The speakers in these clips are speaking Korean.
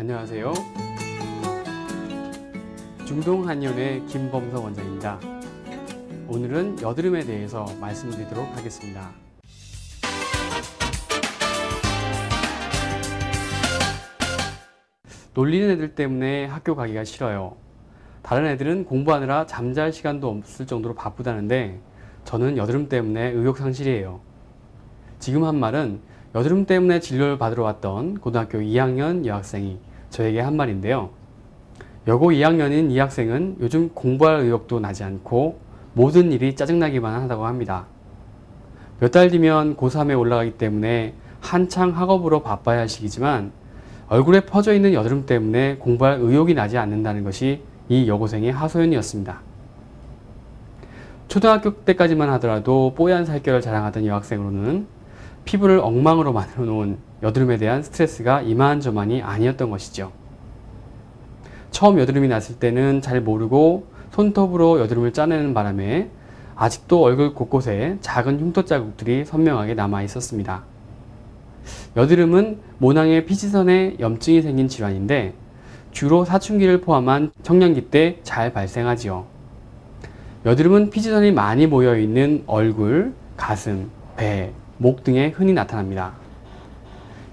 안녕하세요. 중동한의원의 김범석 원장입니다. 오늘은 여드름에 대해서 말씀드리도록 하겠습니다. 놀리는 애들 때문에 학교 가기가 싫어요. 다른 애들은 공부하느라 잠잘 시간도 없을 정도로 바쁘다는데 저는 여드름 때문에 의욕상실이에요. 지금 한 말은 여드름 때문에 진료를 받으러 왔던 고등학교 2학년 여학생이 저에게 한 말인데요. 여고 2학년인 이 학생은 요즘 공부할 의욕도 나지 않고 모든 일이 짜증나기만 하다고 합니다. 몇 달 뒤면 고3에 올라가기 때문에 한창 학업으로 바빠야 할 시기지만 얼굴에 퍼져 있는 여드름 때문에 공부할 의욕이 나지 않는다는 것이 이 여고생의 하소연이었습니다. 초등학교 때까지만 하더라도 뽀얀 살결을 자랑하던 여학생으로는 피부를 엉망으로 만들어 놓은 여드름에 대한 스트레스가 이만저만이 아니었던 것이죠. 처음 여드름이 났을 때는 잘 모르고 손톱으로 여드름을 짜내는 바람에 아직도 얼굴 곳곳에 작은 흉터 자국들이 선명하게 남아 있었습니다. 여드름은 모낭의 피지선에 염증이 생긴 질환인데 주로 사춘기를 포함한 청년기 때 잘 발생하지요. 여드름은 피지선이 많이 모여 있는 얼굴, 가슴, 배, 목 등에 흔히 나타납니다.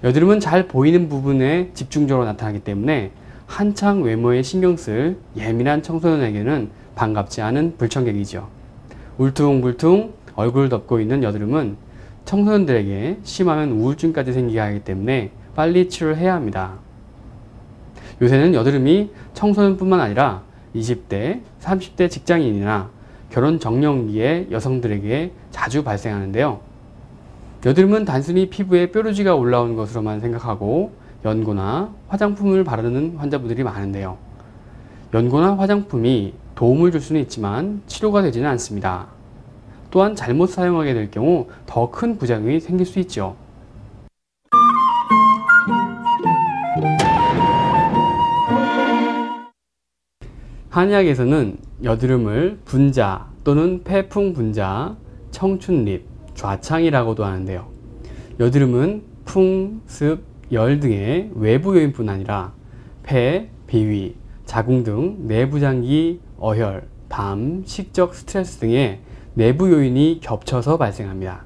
여드름은 잘 보이는 부분에 집중적으로 나타나기 때문에 한창 외모에 신경 쓸 예민한 청소년에게는 반갑지 않은 불청객이죠. 울퉁불퉁 얼굴을 덮고 있는 여드름은 청소년들에게 심하면 우울증까지 생기게 하기 때문에 빨리 치료를 해야 합니다. 요새는 여드름이 청소년뿐만 아니라 20대, 30대 직장인이나 결혼 정년기의 여성들에게 자주 발생하는데요. 여드름은 단순히 피부에 뾰루지가 올라온 것으로만 생각하고 연고나 화장품을 바르는 환자분들이 많은데요. 연고나 화장품이 도움을 줄 수는 있지만 치료가 되지는 않습니다. 또한 잘못 사용하게 될 경우 더 큰 부작용이 생길 수 있죠. 한의학에서는 여드름을 분자 또는 폐풍 분자, 청춘립, 좌창이라고도 하는데요. 여드름은 풍, 습, 열 등의 외부 요인뿐 아니라 폐, 비위, 자궁 등 내부 장기, 어혈, 담, 식적 스트레스 등의 내부 요인이 겹쳐서 발생합니다.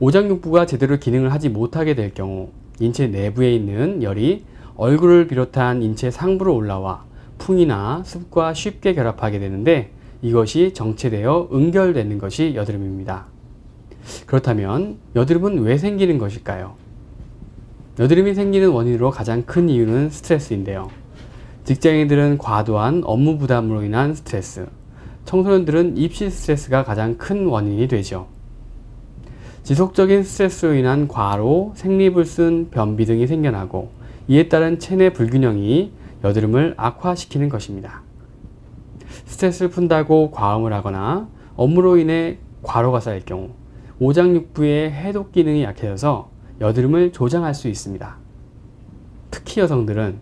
오장육부가 제대로 기능을 하지 못하게 될 경우 인체 내부에 있는 열이 얼굴을 비롯한 인체 상부로 올라와 풍이나 습과 쉽게 결합하게 되는데 이것이 정체되어 응결되는 것이 여드름입니다. 그렇다면 여드름은 왜 생기는 것일까요? 여드름이 생기는 원인으로 가장 큰 이유는 스트레스인데요. 직장인들은 과도한 업무 부담으로 인한 스트레스, 청소년들은 입시 스트레스가 가장 큰 원인이 되죠. 지속적인 스트레스로 인한 과로, 생리불순, 변비 등이 생겨나고 이에 따른 체내 불균형이 여드름을 악화시키는 것입니다. 스트레스를 푼다고 과음을 하거나 업무로 인해 과로가 쌓일 경우 오장육부의 해독 기능이 약해져서 여드름을 조장할 수 있습니다. 특히 여성들은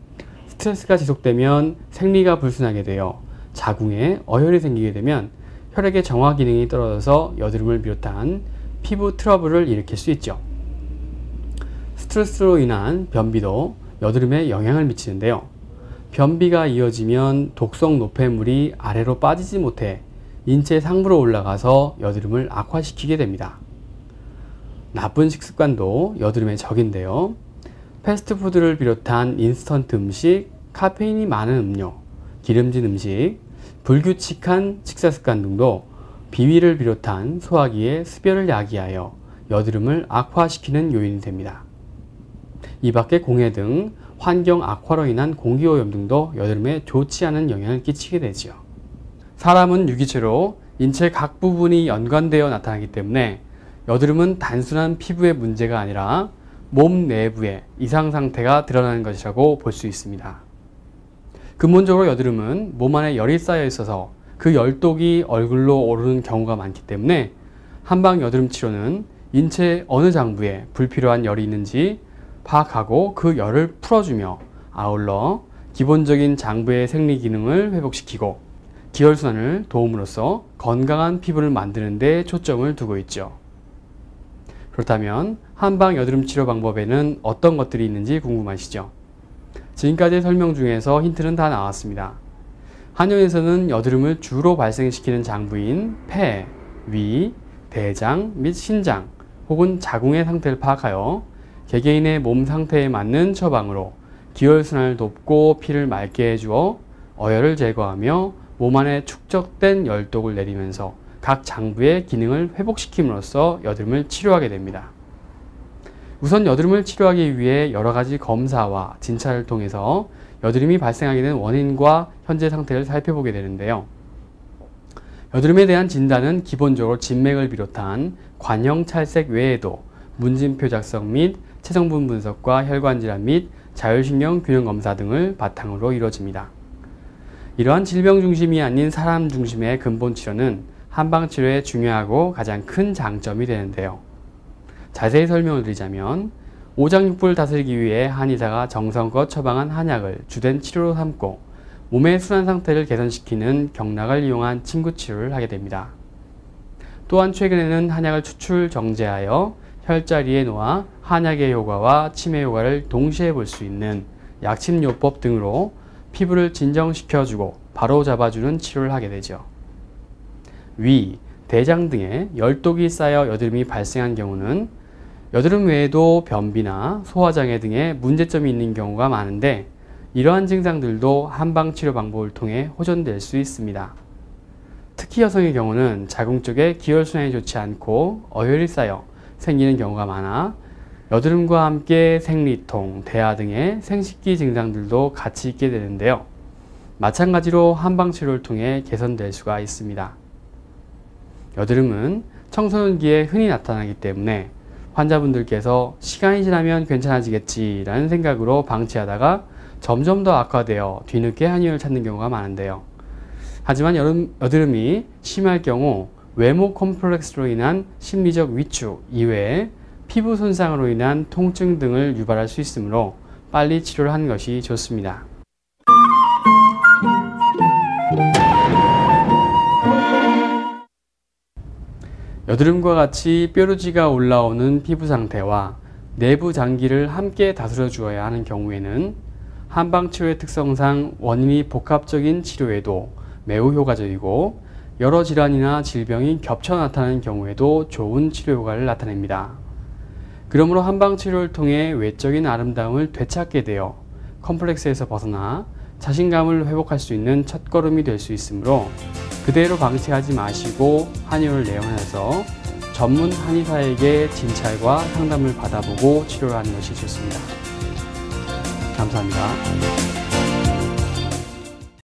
스트레스가 지속되면 생리가 불순하게 되어 자궁에 어혈이 생기게 되면 혈액의 정화 기능이 떨어져서 여드름을 비롯한 피부 트러블을 일으킬 수 있죠. 스트레스로 인한 변비도 여드름에 영향을 미치는데요. 변비가 이어지면 독성 노폐물이 아래로 빠지지 못해 인체 상부로 올라가서 여드름을 악화시키게 됩니다. 나쁜 식습관도 여드름의 적인데요. 패스트푸드를 비롯한 인스턴트 음식, 카페인이 많은 음료, 기름진 음식, 불규칙한 식사습관 등도 비위를 비롯한 소화기의 습열을 야기하여 여드름을 악화시키는 요인이 됩니다. 이 밖에 공해 등 환경 악화로 인한 공기오염 등도 여드름에 좋지 않은 영향을 끼치게 되죠. 사람은 유기체로 인체 각 부분이 연관되어 나타나기 때문에 여드름은 단순한 피부의 문제가 아니라 몸 내부의 이상 상태가 드러나는 것이라고 볼 수 있습니다. 근본적으로 여드름은 몸 안에 열이 쌓여 있어서 그 열독이 얼굴로 오르는 경우가 많기 때문에 한방 여드름 치료는 인체 어느 장부에 불필요한 열이 있는지 파악하고 그 열을 풀어주며 아울러 기본적인 장부의 생리 기능을 회복시키고 기혈순환을 도움으로써 건강한 피부를 만드는 데 초점을 두고 있죠. 그렇다면 한방 여드름 치료 방법에는 어떤 것들이 있는지 궁금하시죠? 지금까지의 설명 중에서 힌트는 다 나왔습니다. 한의원에서는 여드름을 주로 발생시키는 장부인 폐, 위, 대장 및 신장 혹은 자궁의 상태를 파악하여 개개인의 몸 상태에 맞는 처방으로 기혈순환을 돕고 피를 맑게 해주어 어혈을 제거하며 몸 안에 축적된 열독을 내리면서 각 장부의 기능을 회복시킴으로써 여드름을 치료하게 됩니다. 우선 여드름을 치료하기 위해 여러가지 검사와 진찰을 통해서 여드름이 발생하게 된 원인과 현재 상태를 살펴보게 되는데요. 여드름에 대한 진단은 기본적으로 진맥을 비롯한 관형 찰색 외에도 문진표 작성 및 체성분 분석과 혈관질환 및 자율신경 균형 검사 등을 바탕으로 이루어집니다. 이러한 질병 중심이 아닌 사람 중심의 근본 치료는 한방치료의 중요하고 가장 큰 장점이 되는데요. 자세히 설명을 드리자면 오장육부를 다스리기 위해 한의사가 정성껏 처방한 한약을 주된 치료로 삼고 몸의 순환 상태를 개선시키는 경락을 이용한 침구치료를 하게 됩니다. 또한 최근에는 한약을 추출 정제하여 혈자리에 놓아 한약의 효과와 침의 효과를 동시에 볼 수 있는 약침요법 등으로 피부를 진정시켜주고 바로 잡아주는 치료를 하게 되죠. 위, 대장 등에 열독이 쌓여 여드름이 발생한 경우는 여드름 외에도 변비나 소화장애 등의 문제점이 있는 경우가 많은데 이러한 증상들도 한방치료 방법을 통해 호전될 수 있습니다. 특히 여성의 경우는 자궁 쪽에 기혈순환이 좋지 않고 어혈이 쌓여 생기는 경우가 많아 여드름과 함께 생리통, 대하 등의 생식기 증상들도 같이 있게 되는데요. 마찬가지로 한방치료를 통해 개선될 수가 있습니다. 여드름은 청소년기에 흔히 나타나기 때문에 환자분들께서 시간이 지나면 괜찮아지겠지라는 생각으로 방치하다가 점점 더 악화되어 뒤늦게 한의원을 찾는 경우가 많은데요. 하지만 여드름이 심할 경우 외모 컴플렉스로 인한 심리적 위축 이외에 피부 손상으로 인한 통증 등을 유발할 수 있으므로 빨리 치료를 하는 것이 좋습니다. 여드름과 같이 뾰루지가 올라오는 피부 상태와 내부 장기를 함께 다스려 주어야 하는 경우에는 한방치료의 특성상 원인이 복합적인 치료에도 매우 효과적이고 여러 질환이나 질병이 겹쳐 나타나는 경우에도 좋은 치료 효과를 나타냅니다. 그러므로 한방치료를 통해 외적인 아름다움을 되찾게 되어 컴플렉스에서 벗어나 자신감을 회복할 수 있는 첫걸음이 될 수 있으므로 그대로 방치하지 마시고 한의원을 내원해서 전문 한의사에게 진찰과 상담을 받아보고 치료를 하는 것이 좋습니다. 감사합니다.